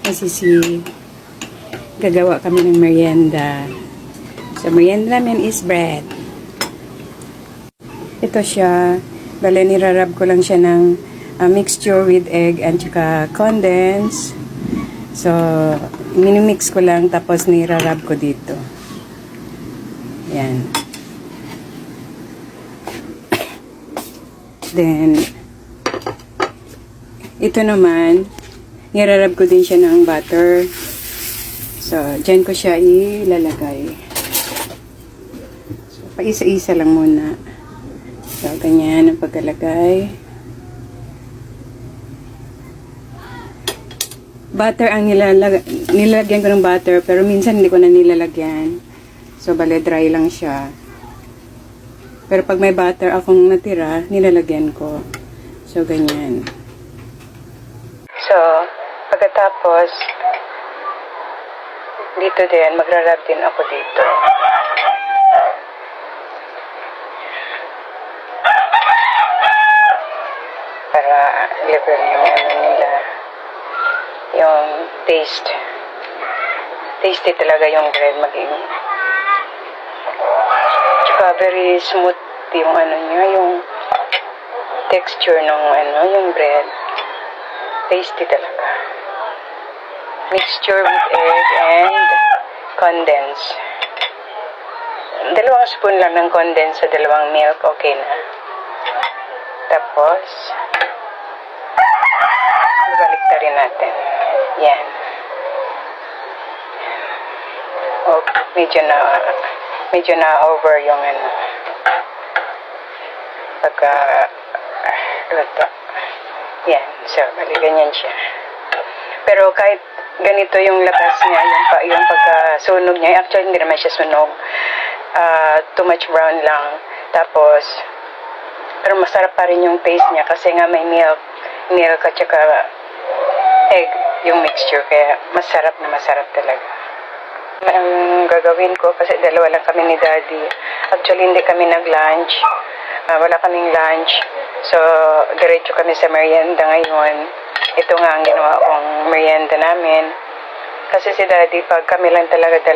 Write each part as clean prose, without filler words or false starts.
Kasi gagawa kami ng merienda. So, merienda namin is bread. Ito siya. Bale, nirarab ko lang siya ng mixture with egg and saka condense. So, minimix ko lang tapos nirarab ko dito. Yan. Then, ito naman, nirarab ko din siya ng butter. So, dyan ko siya ilalagay. So, paisa-isa lang muna. So, ganyan ang pagkalagay. Butter ang nilalagyan ko ng butter, pero minsan hindi ko na nilalagyan. So, bale, dry lang siya. Pero pag may butter akong natira, nilalagyan ko. So, ganyan. So, pagkatapos, dito din, magrarab din ako dito. Para level yung ano nila, yung taste. Tasty talaga yung bread maging. Tsaka very smooth yung ano niya, yung texture ng ano, yung bread. Tasty talaga. Mixture with egg and condense. 2 spoon lang ng condense sa 2 milk, okay na. Tapos, balik na rin natin. Yan. Oh, medyo na over yung ano. Pagka luto. Yan. So, bali ganyan siya. Pero kahit ganito yung labas niya, yung pagkasunog niya, actually hindi naman siya sunog. Too much brown lang. Tapos, pero masarap pa rin yung taste niya kasi nga may milk at saka egg yung mixture. Kaya masarap na masarap talaga. Ang gagawin ko kasi 2 lang kami ni Daddy. Actually, hindi kami nag-lunch. Wala kaming lunch. So, diretso kami sa merienda ngayon. Ito nga ang ginawa kong merienda namin. Kasi si Daddy, pag kami lang talaga 2,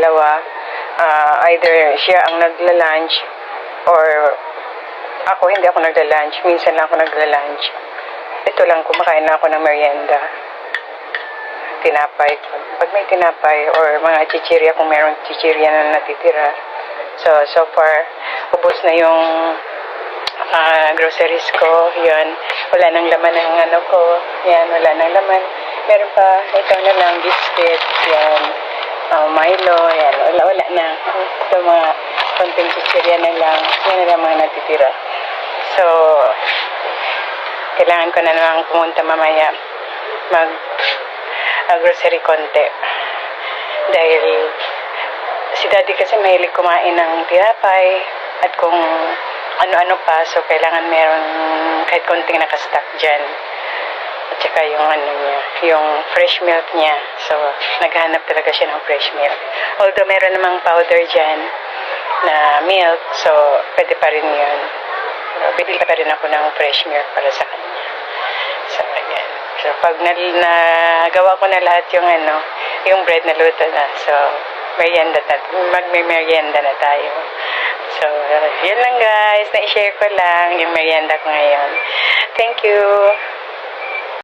either siya ang nagla-lunch or ako, hindi ako nagla-lunch. Minsan lang ako nagla-lunch. Ito lang, kumakain na ako ng merienda. Tinapay. Pag may tinapay or mga chichirya, kung mayroong chichirya na natitira. So far, ubos na yung groceries ko. Yan. Wala nang laman ng ano ko. Yan, wala nang laman. Meron pa, ito na lang, biscuit. Yan. Milo. Yan. Wala na. Ito mga konting chichirya na lang. Yan na lang mga natitira. So, kailangan ko na naman pumunta mamaya grocery konti. Dahil si Daddy kasi mahilig kumain ng tinapay at kung ano-ano pa. So, kailangan meron kahit konting nakastock dyan. At saka yung ano niya, yung fresh milk niya. So, naghanap talaga siya ng fresh milk. Although meron namang powder dyan na milk, so pwede pa rin yun. Bibili pa rin ako ng fresh milk para sa kanya. So, ayan. So, pag nagawa ko na lahat yung yung bread na luto na. So, magme-merienda na tayo. So, yun lang guys. Na-share ko lang yung merienda ko ngayon. Thank you.